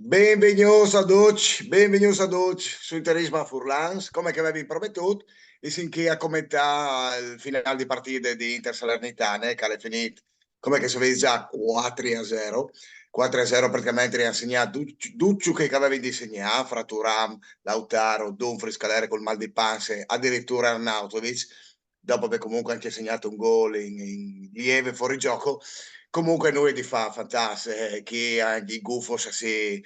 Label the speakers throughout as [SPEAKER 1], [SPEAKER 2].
[SPEAKER 1] Benvenuti a tutti su Interismo a Furlans. Come che avevi promettuto, e sin che a commentare il finale di partita di Inter Salernitana, che è finito, come che si vede già 4-0. 4-0 praticamente li ha segnato Ducciu che avevi di segnare, fra Thuram, Lautaro, Dumfries, Calere col mal di panze, addirittura Arnautovic, dopo aver comunque anche segnato un gol in lieve fuorigioco. Comunque noi di fa fantastico, che anche i gufos si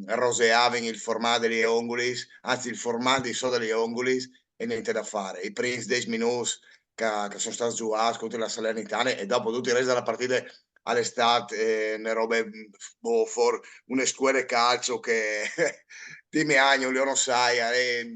[SPEAKER 1] roseavano il formato degli ongulis, anzi il formato di soda degli ongulis e niente da fare. I primi 10 minuti che sono stati giocati contro la Salernitana e dopo tutto il resto della partita all'estate, ne robe, boh, une squadre calcio che dimmi anni, io non sai,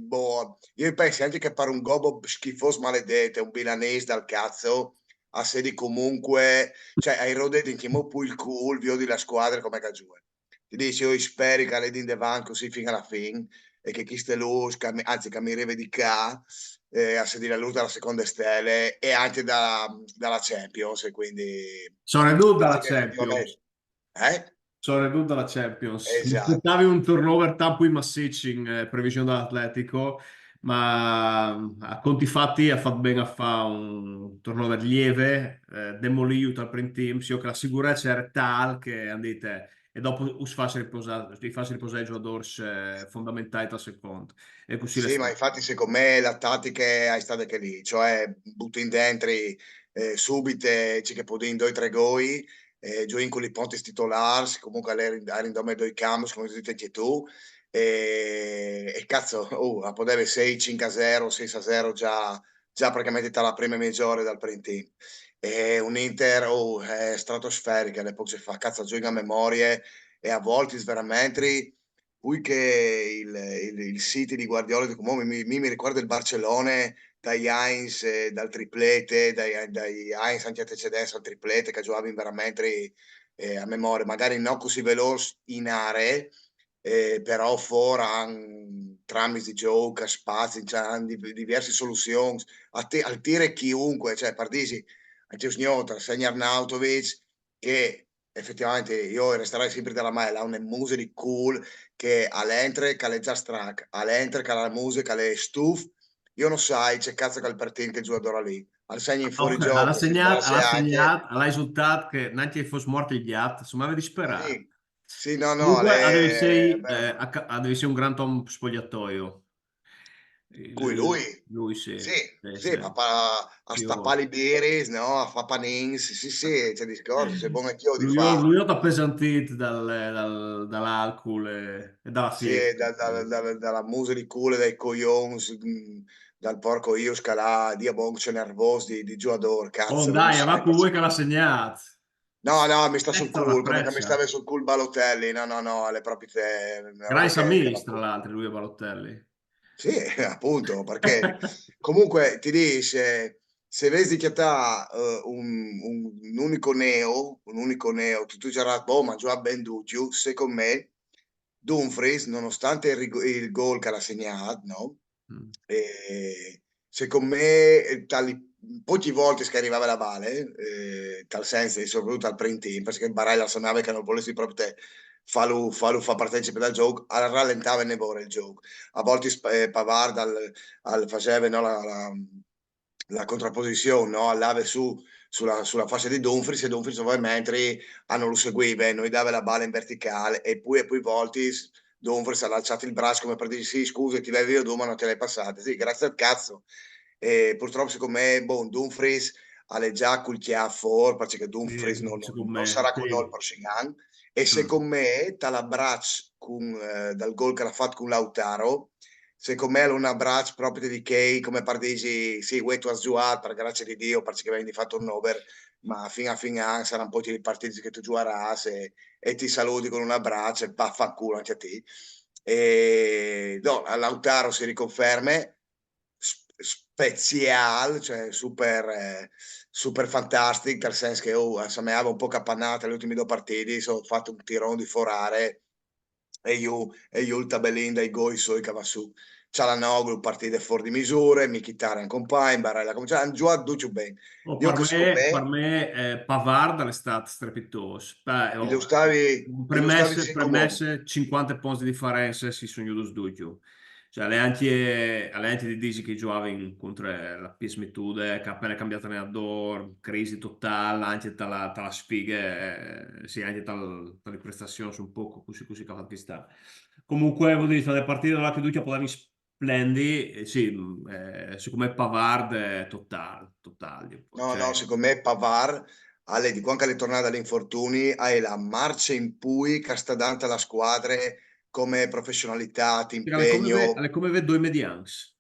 [SPEAKER 1] boh, io penso anche che per un gobbo schifoso maledetto, un milanese dal cazzo, a sedi comunque, cioè hai rodeto in chimo poi il cool, vio di la squadra come che gioca. Ti dici, io spero che le din davanti così fino alla fine e che chi ste luz, anzi che mi rivedi qua a sedere la luce dalla seconda stelle e anche dalla Champions e quindi
[SPEAKER 2] Sono ridotta la
[SPEAKER 1] penso che
[SPEAKER 2] Champions.
[SPEAKER 1] effettivamente
[SPEAKER 2] Sono ridotta la Champions. Mi
[SPEAKER 1] esatto.
[SPEAKER 2] aspettavi un turnover tanto massiccio in previsione dall'Atletico, ma a conti fatti ha fatto bene a fare un turnover lieve, demolito al primo team, io che la sicurezza era tal che andate e dopo si fa riposare i giocatori fondamentali al secondo. E così le
[SPEAKER 1] Sì, ma
[SPEAKER 2] sta.
[SPEAKER 1] infatti secondo me la tattica è stata che lì, cioè butti in dentro subito, c'è che può dire in due o tre goi, giochi con i ponti titolari, comunque all'indome due cambi, come dici anche tu, e cazzo, a podere 6, 5-0, 6-0 già praticamente dalla prima mezz'ora dal primo team. E un Inter è stratosferica, le poche fa, cazzo, gioca a memorie e a volte veramente lui che il City di Guardiola di Comunque mi ricorda il Barcellona dai Heinz, dal triplete, dai Heinz anche antecedenti al triplete che giocavano veramente a memoria, magari non così veloci in aree, però fuori tramite di gioco, spazi, cioè, hanno diverse soluzioni, al tiro chiunque, cioè partiti, anche Sgnota, segna Arnautovic, che effettivamente io resterei sempre della Maia, ha una musica di cool, che all'entre che è già strac, all'entre che la musica è stuf, io non sai, c'è cazzo che il partito che giocatore lì, al segno in fuori
[SPEAKER 2] Alla
[SPEAKER 1] gioco, si
[SPEAKER 2] segnata,
[SPEAKER 1] sbatte
[SPEAKER 2] alla
[SPEAKER 1] anche,
[SPEAKER 2] segnata, alla risultato che neanche fosse morto il ghiatto, insomma, avevi disperato.
[SPEAKER 1] sì, sì, no, no,
[SPEAKER 2] Comunque,
[SPEAKER 1] beh,
[SPEAKER 2] devi essere un gran Tom spogliatoio.
[SPEAKER 1] cui lui,
[SPEAKER 2] Lui sì,
[SPEAKER 1] sì,
[SPEAKER 2] sì,
[SPEAKER 1] sì,
[SPEAKER 2] sì.
[SPEAKER 1] a
[SPEAKER 2] Io-
[SPEAKER 1] stappare i biri, no, a fa panins, sì, sì, c'è discorso, c'è buon anch'io di fa.
[SPEAKER 2] Lui è appesantito dall'alcol e dalla
[SPEAKER 1] Sì,
[SPEAKER 2] fiesta.
[SPEAKER 1] dalla musa di culo, dai coglions, dal porco io scalà, di abonce nervosi di giocatore,
[SPEAKER 2] Oh,
[SPEAKER 1] cazzo, non
[SPEAKER 2] dai,
[SPEAKER 1] sai.
[SPEAKER 2] va con voi che l'ha segnato.
[SPEAKER 1] No, no, mi sta sul
[SPEAKER 2] Extra la
[SPEAKER 1] culo, come che mi
[SPEAKER 2] freccia.
[SPEAKER 1] stava sul culo Balotelli, no, no, no, le proprie
[SPEAKER 2] Gran
[SPEAKER 1] robe che
[SPEAKER 2] Samis,
[SPEAKER 1] la
[SPEAKER 2] tra l'altro, lui e Balotelli.
[SPEAKER 1] sì, appunto, perché comunque ti dice, se vedi che t'ha un unico neo, tu dirai, boh, ma già ben duccio, secondo me, Dumfries, nonostante il gol che l'ha segnato, no?
[SPEAKER 2] Mm.
[SPEAKER 1] Secondo me, poche volte che arrivava la Bale, tal senso, e soprattutto al primo team, perché Barella sembrava che non volessi proprio te fa partecipe dal gioco, rallentava e ne il gioco a volte Pavard faceva no, la contrapposizione, no? All'ave sulla fascia di Dumfries e Dumfries ovviamente non lo seguiva, noi dava la palla in verticale e poi volti Dumfries ha alzato il braccio come per dire sì scusa ti vai io ma non te l'hai passata, sì grazie al cazzo e purtroppo secondo me boh, Dumfries ha già col chiaffo perché Dumfries
[SPEAKER 2] Sì, secondo
[SPEAKER 1] non
[SPEAKER 2] me,
[SPEAKER 1] sarà con noi il
[SPEAKER 2] sì.
[SPEAKER 1] prossimo anno e
[SPEAKER 2] Mm.
[SPEAKER 1] secondo me l'abbraccio dal gol che l'ha fatto con Lautaro secondo me è un abbraccio proprio di Kay come per dire sì, tu hai giocato per grazia di Dio perché avevi fatto un over ma fino a fine anno saranno poi i partiti che tu giocherai e ti saluti con un abbraccio e vaffanculo anche a te e no, Lautaro si riconferma special cioè super fantastico nel senso che sembrava un po' capannata le ultime due partite sono fatto un tirone di forare e io il tabellin dai gol suoi che va su Cialanoglu partite fuori di misure, Mkhitaryan compagno, Barella come hanno giocato tutto bene.
[SPEAKER 2] Oh,
[SPEAKER 1] Io che secondo
[SPEAKER 2] per
[SPEAKER 1] me
[SPEAKER 2] me Pavard è stato strepitoso. Beh,
[SPEAKER 1] illustravi cinque uomini.
[SPEAKER 2] premesse 50 punti di differenza si sono io due. Cioè, alle anche di dici che giocavano contro la PSM, che ha appena cambiato allenatore, crisi totale, anche dalla sfighe, sì, anche dalle prestazioni un po' così che ha fatto sta. Comunque, vuol dire, le partite là che tu potevi splendi, sì, secondo me Pavard è totale.
[SPEAKER 1] No,
[SPEAKER 2] Cioè,
[SPEAKER 1] no, secondo me Pavard, di quando è tornato dagli infortuni, ha la marcia in cui che sta dando alla squadra come professionalità, impegno.
[SPEAKER 2] alle come vedo due medians.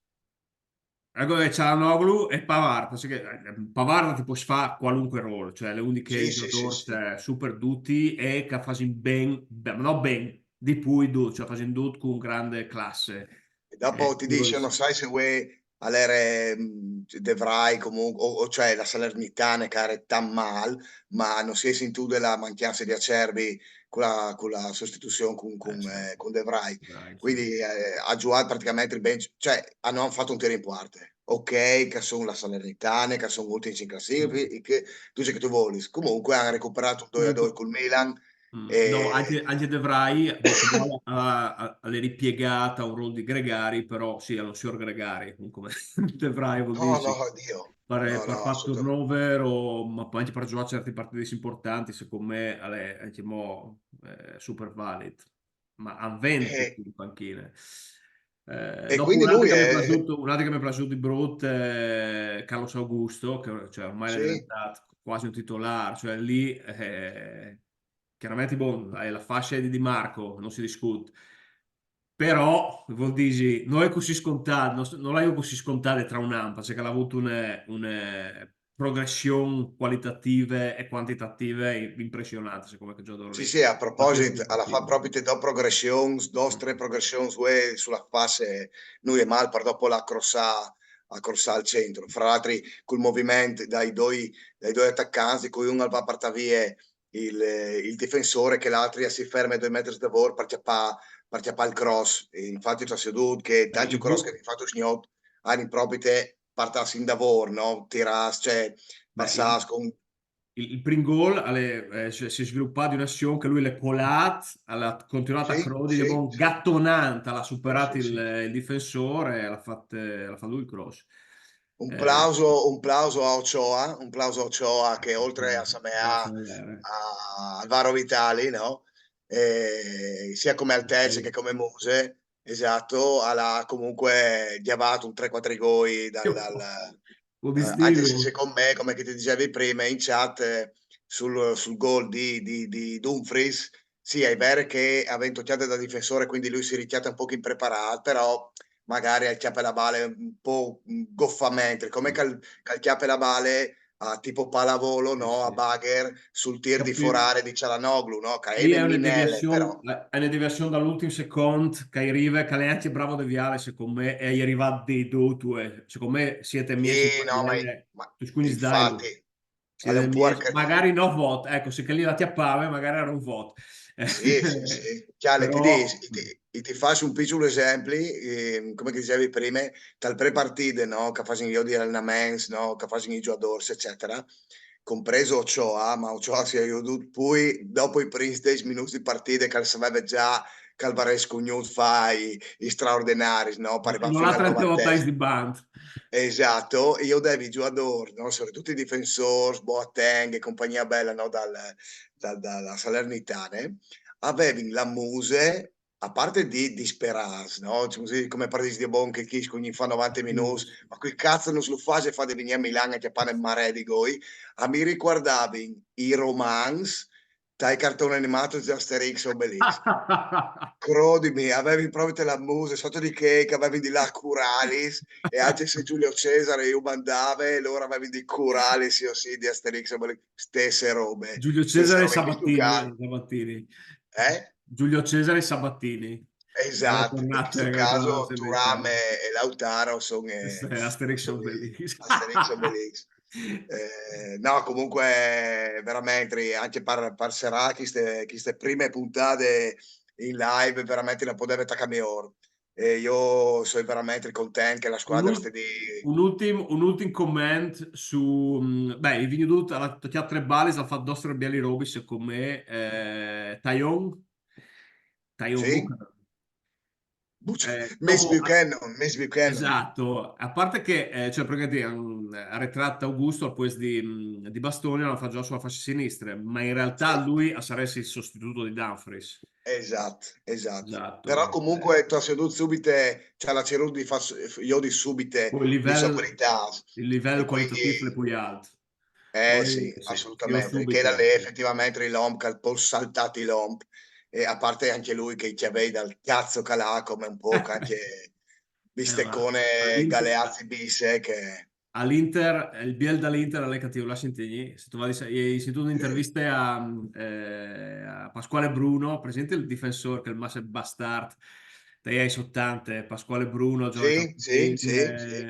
[SPEAKER 2] Allora c'è Cialanoglu e Pavard, perché Pavard ti può fare qualunque ruolo, cioè le uniche
[SPEAKER 1] Sì, sì, sì,
[SPEAKER 2] giocatori
[SPEAKER 1] sì.
[SPEAKER 2] super tutti e che fanno non ben, di più, cioè fanno tutto con grande classe.
[SPEAKER 1] E dopo ti dice, non sai se vuoi allere De Vrij comunque, o cioè la Salernitana che era tan mal, ma non si è sentito della mancanza di Acerbi con la sostituzione
[SPEAKER 2] Certo,
[SPEAKER 1] con De Vrij.
[SPEAKER 2] dai, sì.
[SPEAKER 1] Quindi ha giocato praticamente il bench, cioè hanno fatto un tiro in parte. Ok, che sono la Salernitana, che sono molto in classifica,
[SPEAKER 2] Mm.
[SPEAKER 1] e che tu sai che tu vuoi. Comunque hanno recuperato un 2-2 col Milan.
[SPEAKER 2] No,
[SPEAKER 1] E...
[SPEAKER 2] anche De Vrij, dopo alle ripiegata un ruolo di Gregari, però sì, è un signor Gregari, come De Vrij vuol
[SPEAKER 1] No,
[SPEAKER 2] dirsi.
[SPEAKER 1] no, Dio.
[SPEAKER 2] Per
[SPEAKER 1] No,
[SPEAKER 2] fare
[SPEAKER 1] assolutamente.
[SPEAKER 2] turnover, ma poi anche per giocare certi partiti importanti, secondo me è anche super valid. Ma ha 20
[SPEAKER 1] E,
[SPEAKER 2] in panchina.
[SPEAKER 1] e
[SPEAKER 2] Dopo
[SPEAKER 1] quindi lui è...
[SPEAKER 2] un altro che mi è piaciuto di brutto è Carlos Augusto, che cioè, ormai è
[SPEAKER 1] Sì,
[SPEAKER 2] diventato quasi un titolare, cioè lì chiaramente boh, è la fascia di Di Marco, non si discute. Però, vuol dire, non è così scontato, non l'ho così scontato tra un AMPA, perché ha avuto una progressione qualitative e quantitative impressionanti, secondo me, che giocatore
[SPEAKER 1] sì,
[SPEAKER 2] lì.
[SPEAKER 1] sì, a
[SPEAKER 2] La penso
[SPEAKER 1] proposito,
[SPEAKER 2] di
[SPEAKER 1] alla fa
[SPEAKER 2] partita.
[SPEAKER 1] proprio te do progressions, dos, tre progressions sulla fase, noi è mal per dopo a crossà al centro. Fra l'altro, col movimento dai due attaccanti, cui uno va a portare via il difensore, che l'altro si ferma a 2 metri da voi per il cross. E infatti, c'è seduto che tanti
[SPEAKER 2] Il
[SPEAKER 1] cross che
[SPEAKER 2] gol,
[SPEAKER 1] mi fatto sgnot, hanno proprio te partassi in lavoro, no? Tiras, cioè,
[SPEAKER 2] beh, il,
[SPEAKER 1] passas con...
[SPEAKER 2] il primo gol cioè, si è sviluppato in un'azione che lui l'ha colato, ha continuato a
[SPEAKER 1] Sì,
[SPEAKER 2] crodere,
[SPEAKER 1] sì,
[SPEAKER 2] un
[SPEAKER 1] sì.
[SPEAKER 2] gattonante, l'ha
[SPEAKER 1] Sì,
[SPEAKER 2] superato
[SPEAKER 1] sì, sì.
[SPEAKER 2] il difensore e l'ha fatto lui il cross. Eh,
[SPEAKER 1] Un plauso a Ochoa, un plauso a Ochoa che oltre a Samea
[SPEAKER 2] Grazie mille.
[SPEAKER 1] a Alvaro Vitali, no? Sia come Altezze che come Mose, esatto, ha comunque chiavato un 3-4 gol
[SPEAKER 2] Vuol
[SPEAKER 1] anche se
[SPEAKER 2] dire,
[SPEAKER 1] secondo me, come che ti dicevi prima in chat, sul gol di Dumfries, sì, è vero che avendo toccato da difensore, quindi lui si richiata un po' impreparato, però magari al chiappe la bale un po' goffamente, come che al chiappe la bale a tipo pallavolo,
[SPEAKER 2] sì,
[SPEAKER 1] no? A
[SPEAKER 2] sì.
[SPEAKER 1] bagher sul tir di
[SPEAKER 2] Capi-
[SPEAKER 1] forare di Cialanoglu, no? Che è
[SPEAKER 2] Lì
[SPEAKER 1] meninelle, però.
[SPEAKER 2] è una deviazione dall'ultimo secondo che arriva, che lei è anche bravo a deviare, secondo me, e è arrivato dei due. Secondo me siete messi in
[SPEAKER 1] Sì, no,
[SPEAKER 2] parallele,
[SPEAKER 1] ma
[SPEAKER 2] tu scusi sdai,
[SPEAKER 1] infatti, è
[SPEAKER 2] siete
[SPEAKER 1] un
[SPEAKER 2] messi,
[SPEAKER 1] porca.
[SPEAKER 2] magari no voto, ecco, se che lì la tiappava, magari era un voto.
[SPEAKER 1] Sì, sì, sì. Chiaro, ti dici,
[SPEAKER 2] Però,
[SPEAKER 1] ti faccio un piccolo esempio, come che dicevi prima, dal pre-partite, no? Che fanno io di allenamenti, no? Che fanno i giocatori, eccetera, compreso Ochoa, ma Ochoa si è aiutato poi, dopo i primi 10 minuti di partita, che sapeva già che Alvarez Cugnuto fa i straordinari, no? Arrivare
[SPEAKER 2] non l'ha
[SPEAKER 1] fino al
[SPEAKER 2] 30 volte
[SPEAKER 1] 90.
[SPEAKER 2] di band.
[SPEAKER 1] Esatto, io devi giocatori, no? Soprattutto i difensori, Boateng e compagnia bella, no? Dalla Salernitana, avevi la muse, a parte di disperarsi, no? Cioè, così come partiti di buon che chi ogni fa 90 minuti, ma quel cazzo non se lo fa se fa di venire a Milano che fanno il mare di goi, a mi ricordavi i romans, dai cartone animato di Asterix e Obelix. Crodimi, avevi proprio la musa sotto di cake, avevi di là Curalis e anche se Giulio Cesare io mandava e loro avevi di Curalis io sì di Asterix,
[SPEAKER 2] Giulio
[SPEAKER 1] stesse
[SPEAKER 2] Cesare
[SPEAKER 1] robe in questo caso,
[SPEAKER 2] Sabattini.
[SPEAKER 1] eh?
[SPEAKER 2] Giulio Cesare Sabattini. Era
[SPEAKER 1] Esatto, in
[SPEAKER 2] tornato
[SPEAKER 1] questo
[SPEAKER 2] con la
[SPEAKER 1] caso Turam
[SPEAKER 2] Salernitana.
[SPEAKER 1] e Lautaro sono
[SPEAKER 2] Asterix e
[SPEAKER 1] son
[SPEAKER 2] Obelix.
[SPEAKER 1] Asterix e Obelix. No, comunque veramente anche per Serà, queste prime puntate in live veramente non poteva attaccare oro. e io sono veramente contento che la
[SPEAKER 2] Un,
[SPEAKER 1] squadra
[SPEAKER 2] ul-
[SPEAKER 1] stia di...
[SPEAKER 2] un ultim comment su... Beh, il venuto alla Teatre Balis ha fatto nostra Biali Robis con me, Tayon
[SPEAKER 1] Sì?
[SPEAKER 2] Buchanan.
[SPEAKER 1] Miss
[SPEAKER 2] Dopo,
[SPEAKER 1] Buchanan, Miss Buchanan.
[SPEAKER 2] esatto, a parte che cioè, perché ha ritratto Augusto al posto di Bastoni, la fa già sulla fascia sinistra, ma in realtà
[SPEAKER 1] Sì.
[SPEAKER 2] lui sarà il sostituto di Dumfries.
[SPEAKER 1] Esatto, esatto. Però
[SPEAKER 2] Esatto.
[SPEAKER 1] comunque tu hai seduto subito, c'è la Cerù di io di subite
[SPEAKER 2] Poi
[SPEAKER 1] di sopranità
[SPEAKER 2] il
[SPEAKER 1] e
[SPEAKER 2] livello qualitativo è
[SPEAKER 1] quindi
[SPEAKER 2] più alto.
[SPEAKER 1] sì,
[SPEAKER 2] Poi sì, io
[SPEAKER 1] assolutamente. Che da lì
[SPEAKER 2] subito.
[SPEAKER 1] effettivamente il Lomp, che ha un po' saltato il Lomp, e a parte anche lui che ci aveva dal cazzo calà come un po' che anche
[SPEAKER 2] Ma
[SPEAKER 1] bisteccone Galeazzi bis, che
[SPEAKER 2] all'Inter, il Biel dall'Inter è cattivo, la senti? Se tu vai se tu
[SPEAKER 1] sì,
[SPEAKER 2] interviste a Pasquale Bruno, presente il difensore che è il Masse Bastard, dai anni 80, Pasquale Bruno, giocatore
[SPEAKER 1] sì, sì, sì, sì.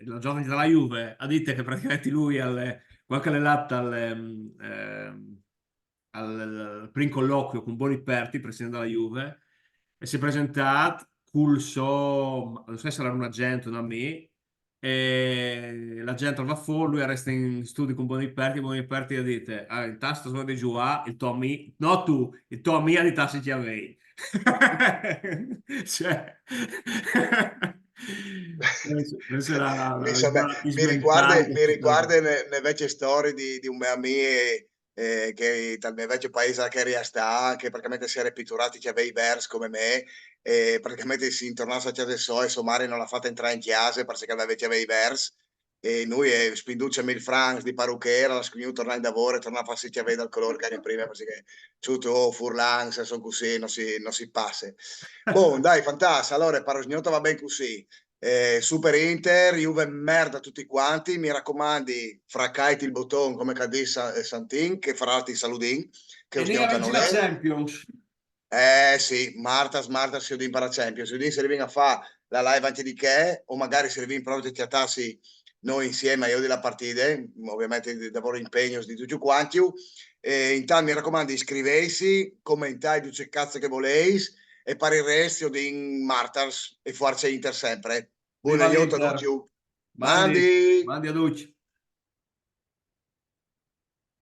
[SPEAKER 2] la giovane della Juve, ha detto che praticamente lui qualche latta al primo colloquio con Boni Perti, presidente della Juve, e si è presentato col suo, non so se era un agente o un amico, e la gente va fuori, lui resta in studio con Buoni Perti e dite, ah, in tasta sono di giù, il tuo amico, no tu, il tuo amico di tassi ci avevi. Cioè, questa è
[SPEAKER 1] Mi
[SPEAKER 2] l'automatismo
[SPEAKER 1] riguarda,
[SPEAKER 2] mentale che
[SPEAKER 1] mi
[SPEAKER 2] ci sta.
[SPEAKER 1] riguarda le vecchie storie di un mio amico che dal mio vecchio paese che sta, che praticamente si era pitturati, che aveva i vers come me, e praticamente si intornasse a adesso e somari non l'ha fatta entrare in chiesa perché aveva i vers. E noi spinduce 1000 francs di parrucchiera, la scriviamo tornare in lavoro e tornare a farsi chiave dal colore che era in prima perché tutto furlan, se sono così, non si passa. Boh, dai, fantastico. Allora, Parosgnotto va bene così. Super Inter, Juve merda tutti quanti, mi raccomandi, fraccati il bottone come Cadiz Santin, che farà il saludin, che
[SPEAKER 2] E ne
[SPEAKER 1] Usgnota
[SPEAKER 2] vince
[SPEAKER 1] non
[SPEAKER 2] la
[SPEAKER 1] è.
[SPEAKER 2] Champions.
[SPEAKER 1] Sì, Marta, si odin para Champions, si odin se arrivi a fare la live anche di che, o magari se arrivi proprio a chiattarsi noi insieme, io della partita, ovviamente di lavoro impegno di tutti quanti. Intanto mi raccomando, iscrivesi, commentate, dice cazzo che voleis, e per il resto di Martars e forza Inter sempre.
[SPEAKER 2] Viva
[SPEAKER 1] Buona giornata a
[SPEAKER 2] l'Inter.
[SPEAKER 1] tutti.
[SPEAKER 2] Mandi,
[SPEAKER 1] Mandi!
[SPEAKER 2] mandi a Ducci.